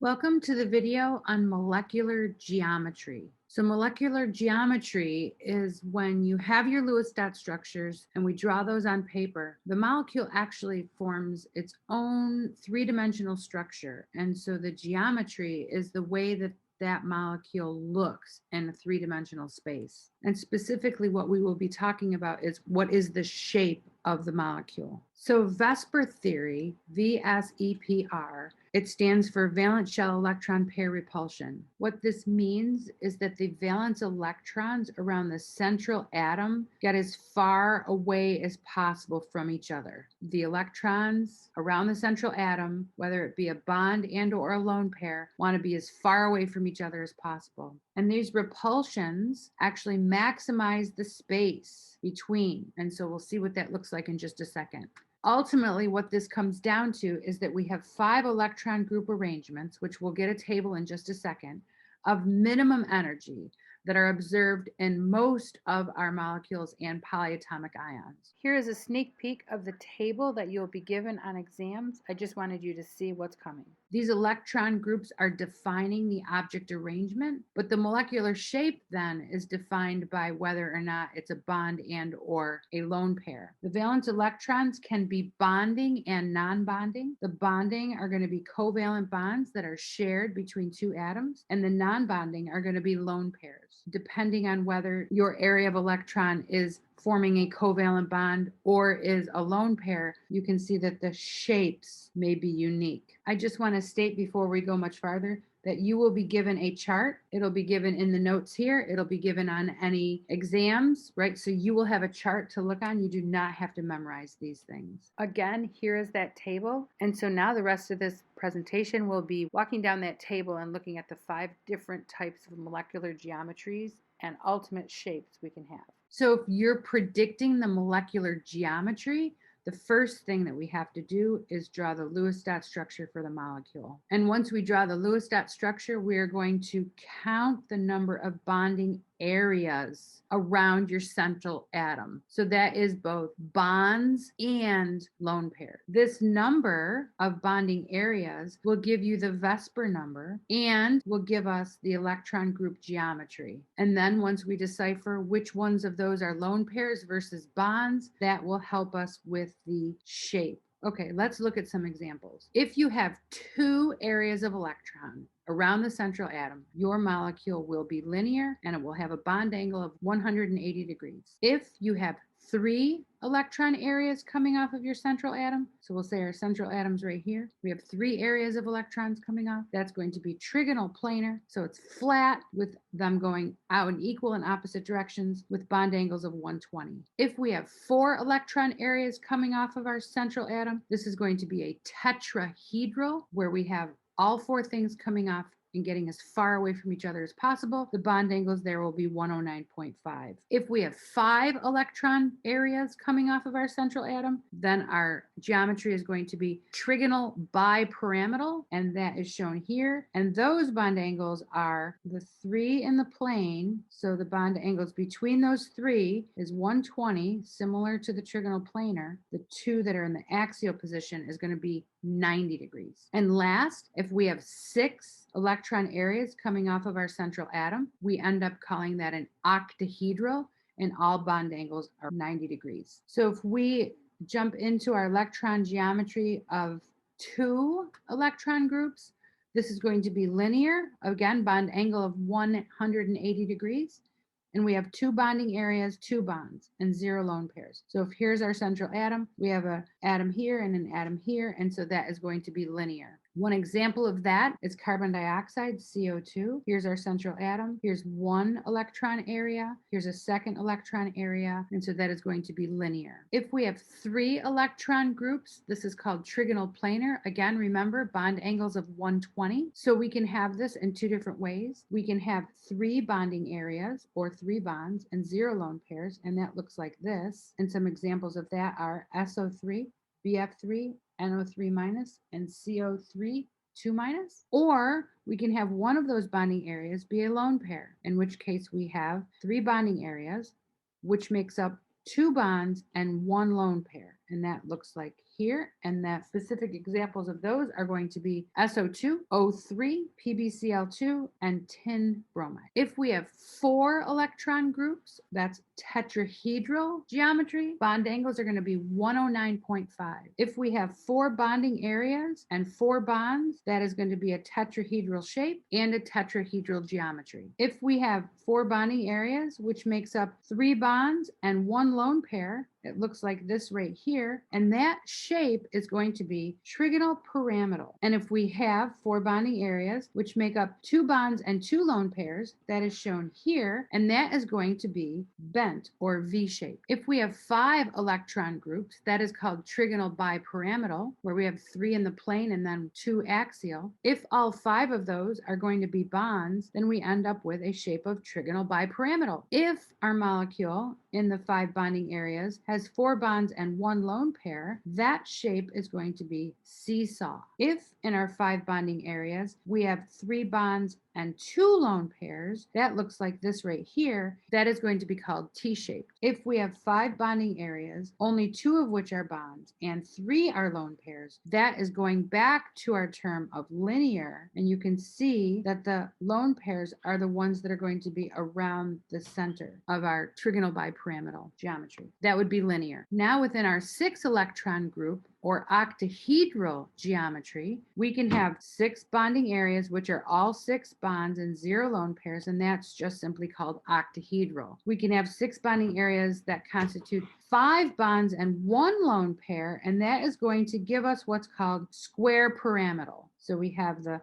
Welcome to the video on molecular geometry. So molecular geometry is when you have your Lewis dot structures and we draw those on paper, the molecule actually forms its own three-dimensional structure. And so the geometry is the way that that molecule looks in a three-dimensional space. And specifically what we will be talking about is what is the shape of the molecule. So Vesper theory, VSEPR, it stands for valence shell electron pair repulsion. What this means is that the valence electrons around the central atom get as far away as possible from each other. The electrons around the central atom, whether it be a bond and or a lone pair, want to be as far away from each other as possible. And these repulsions actually maximize the space between. And so we'll see what that looks like in just a second. Ultimately, what this comes down to is that we have 5 electron group arrangements, which we'll get a table in just a second, of minimum energy that are observed in most of our molecules and polyatomic ions. Here is a sneak peek of the table that you'll be given on exams. I just wanted you to see what's coming. These electron groups are defining the object arrangement, but the molecular shape then is defined by whether or not it's a bond and or a lone pair. The valence electrons can be bonding and non-bonding. The bonding are going to be covalent bonds that are shared between two atoms, and the non-bonding are going to be lone pairs, depending on whether your area of electron is forming a covalent bond or is a lone pair. You can see that the shapes may be unique. I just want to state before we go much farther that you will be given a chart. It'll be given in the notes here. It'll be given on any exams, right? So you will have a chart to look on. You do not have to memorize these things. Again, here is that table. And so now the rest of this presentation will be walking down that table and looking at the 5 different types of molecular geometries and ultimate shapes we can have. So if you're predicting the molecular geometry, the first thing that we have to do is draw the Lewis dot structure for the molecule. And once we draw the Lewis dot structure, we are going to count the number of bonding areas around your central atom. So that is both bonds and lone pairs. This number of bonding areas will give you the Vesper number and will give us the electron group geometry. And then once we decipher which ones of those are lone pairs versus bonds, that will help us with the shape. Okay, let's look at some examples. If you have 2 areas of electron around the central atom, your molecule will be linear and it will have a bond angle of 180 degrees. If you have 3 electron areas coming off of your central atom, so we'll say our central atom's right here. We have 3 areas of electrons coming off. That's going to be trigonal planar, so it's flat with them going out in equal and opposite directions with bond angles of 120. If we have 4 electron areas coming off of our central atom, this is going to be a tetrahedral where we have all 4 things coming off and getting as far away from each other as possible. The bond angles there will be 109.5. If we have 5 electron areas coming off of our central atom, then our geometry is going to be trigonal bipyramidal, and that is shown here. And those bond angles are the 3 in the plane. So the bond angles between those 3 is 120, similar to the trigonal planar. The 2 that are in the axial position is going to be 90 degrees. And last, if we have 6 electron areas coming off of our central atom, we end up calling that an octahedral, and all bond angles are 90 degrees. So if we jump into our electron geometry of 2 electron groups, this is going to be linear, again, bond angle of 180 degrees. And we have 2 bonding areas, 2 bonds, and 0 lone pairs. So if here's our central atom, we have an atom here and an atom here, and so that is going to be linear. One example of that is carbon dioxide, CO2. Here's our central atom. Here's 1 electron area. Here's a 2nd electron area, and so that is going to be linear. If we have 3 electron groups, this is called trigonal planar. Again, remember, bond angles of 120. So we can have this in 2 different ways. We can have 3 bonding areas or 3 bonds and 0 lone pairs, and that looks like this. And some examples of that are SO3, BF3, NO3 minus, and CO3 2 minus. Or we can have one of those bonding areas be a lone pair, in which case we have 3 bonding areas, which makes up 2 bonds and 1 lone pair. And that looks like here, and that specific examples of those are going to be SO2, O3, PbCl2, and tin bromide. If we have 4 electron groups, that's tetrahedral geometry, bond angles are going to be 109.5. If we have 4 bonding areas and 4 bonds, that is going to be a tetrahedral shape and a tetrahedral geometry. If we have 4 bonding areas, which makes up 3 bonds and 1 lone pair, it looks like this right here, and that shape is going to be trigonal pyramidal. And if we have 4 bonding areas, which make up 2 bonds and 2 lone pairs, that is shown here, and that is going to be bent or V-shape. If we have 5 electron groups, that is called trigonal bipyramidal, where we have 3 in the plane and then 2 axial. If all 5 of those are going to be bonds, then we end up with a shape of trigonal bipyramidal. If our molecule in the 5 bonding areas has 4 bonds and 1 lone pair, that shape is going to be seesaw. If in our 5 bonding areas we have 3 bonds and 2 lone pairs, that looks like this right here, that is going to be called T-shaped. If we have 5 bonding areas, only 2 of which are bonds and 3 are lone pairs, that is going back to our term of linear, and you can see that the lone pairs are the ones that are going to be around the center of our trigonal bipyramidal geometry. That would be linear. Now within our 6 electron group, or octahedral geometry, we can have 6 bonding areas, which are all 6 bonds and 0 lone pairs, and that's just simply called octahedral. We can have 6 bonding areas that constitute 5 bonds and 1 lone pair, and that is going to give us what's called square pyramidal. So we have the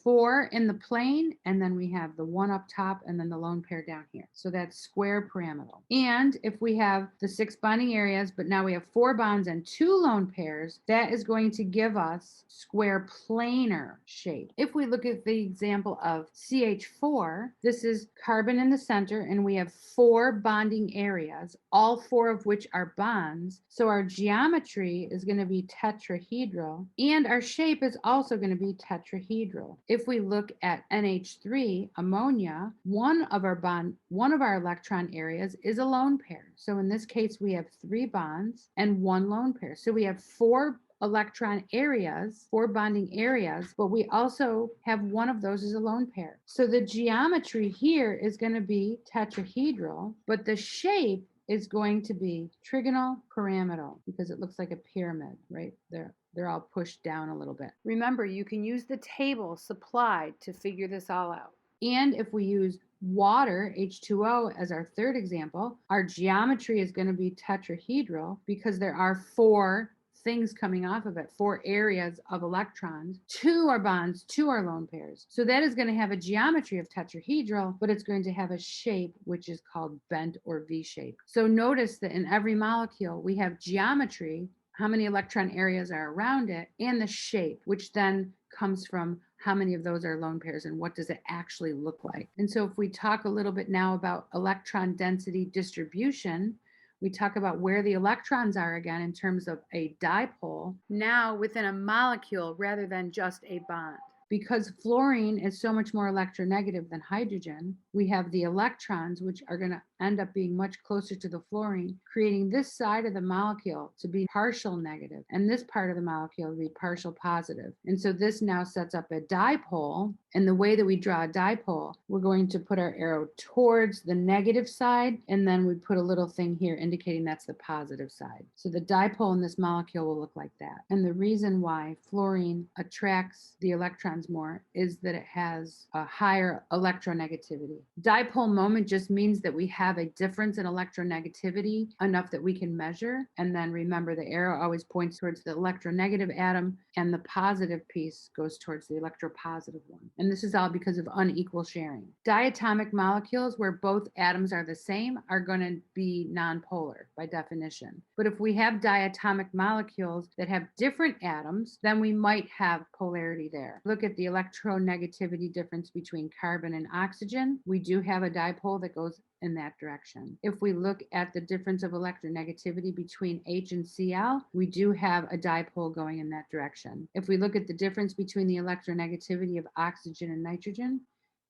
4 in the plane, and then we have the 1 up top, and then the lone pair down here. So that's square pyramidal. And if we have the 6 bonding areas, but now we have 4 bonds and 2 lone pairs, that is going to give us square planar shape. If we look at the example of CH4, this is carbon in the center, and we have 4 bonding areas, all 4 of which are bonds. So our geometry is going to be tetrahedral, and our shape is also going to be tetrahedral. If we look at NH3, ammonia, one of our electron areas is a lone pair. So in this case, we have 3 bonds and 1 lone pair. So we have 4 electron areas, 4 bonding areas, but we also have one of those as a lone pair. So the geometry here is going to be tetrahedral, but the shape is going to be trigonal pyramidal because it looks like a pyramid right there. They're all pushed down a little bit. Remember, you can use the table supplied to figure this all out. And if we use water, H2O, as our third example, our geometry is going to be tetrahedral because there are 4 things coming off of it, 4 areas of electrons. 2 are bonds, 2 are lone pairs. So that is going to have a geometry of tetrahedral, but it's going to have a shape which is called bent or V-shape. So notice that in every molecule, we have geometry, how many electron areas are around it, and the shape, which then comes from how many of those are lone pairs and what does it actually look like. And so if we talk a little bit now about electron density distribution, we talk about where the electrons are again in terms of a dipole, now within a molecule rather than just a bond. Because fluorine is so much more electronegative than hydrogen, we have the electrons, which are going to end up being much closer to the fluorine, creating this side of the molecule to be partial negative, and this part of the molecule to be partial positive. And so this now sets up a dipole. And the way that we draw a dipole, we're going to put our arrow towards the negative side, and then we put a little thing here indicating that's the positive side. So the dipole in this molecule will look like that. And the reason why fluorine attracts the electrons more is that it has a higher electronegativity. Dipole moment just means that we have a difference in electronegativity enough that we can measure. And then remember, the arrow always points towards the electronegative atom, and the positive piece goes towards the electropositive one. And this is all because of unequal sharing. Diatomic molecules where both atoms are the same are going to be nonpolar by definition. But if we have diatomic molecules that have different atoms, then we might have polarity there. Look at the electronegativity difference between carbon and oxygen. We do have a dipole that goes in that direction. If we look at the difference of electronegativity between H and Cl, we do have a dipole going in that direction. If we look at the difference between the electronegativity of oxygen and nitrogen,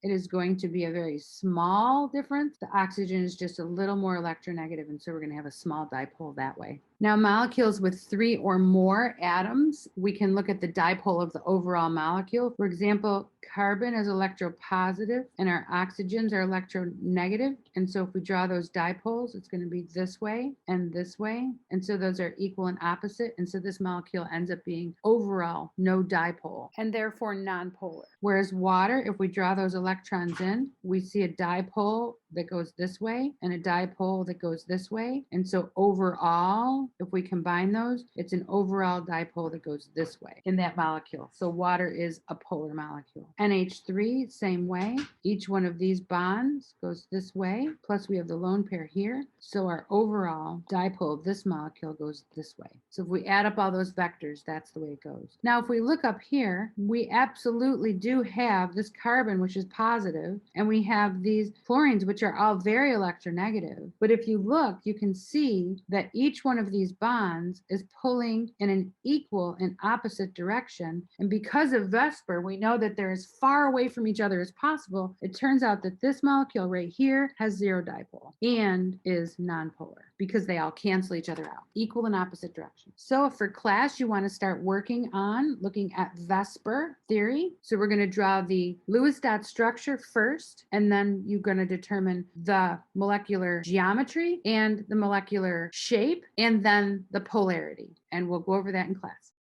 it is going to be a very small difference. The oxygen is just a little more electronegative, and so we're going to have a small dipole that way. Now, molecules with 3 or more atoms, we can look at the dipole of the overall molecule. For example, carbon is electropositive and our oxygens are electronegative. And so if we draw those dipoles, it's going to be this way and this way. And so those are equal and opposite. And so this molecule ends up being overall no dipole and therefore nonpolar. Whereas water, if we draw those electrons in, we see a dipole that goes this way and a dipole that goes this way. And so overall, if we combine those, it's an overall dipole that goes this way in that molecule. So water is a polar molecule. NH3, same way. Each one of these bonds goes this way. Plus we have the lone pair here. So our overall dipole of this molecule goes this way. So if we add up all those vectors, that's the way it goes. Now, if we look up here, we absolutely do have this carbon, which is positive, and we have these fluorines, which are all very electronegative. But if you look, you can see that each one of these bonds is pulling in an equal and opposite direction. And because of Vesper, we know that they're as far away from each other as possible. It turns out that this molecule right here has 0 dipole and is nonpolar because they all cancel each other out, equal and opposite direction. So if for class you want to start working on looking at Vesper theory, so we're going to draw the Lewis dot structure first, and then you're going to determine the molecular geometry and the molecular shape, and then the polarity. And we'll go over that in class.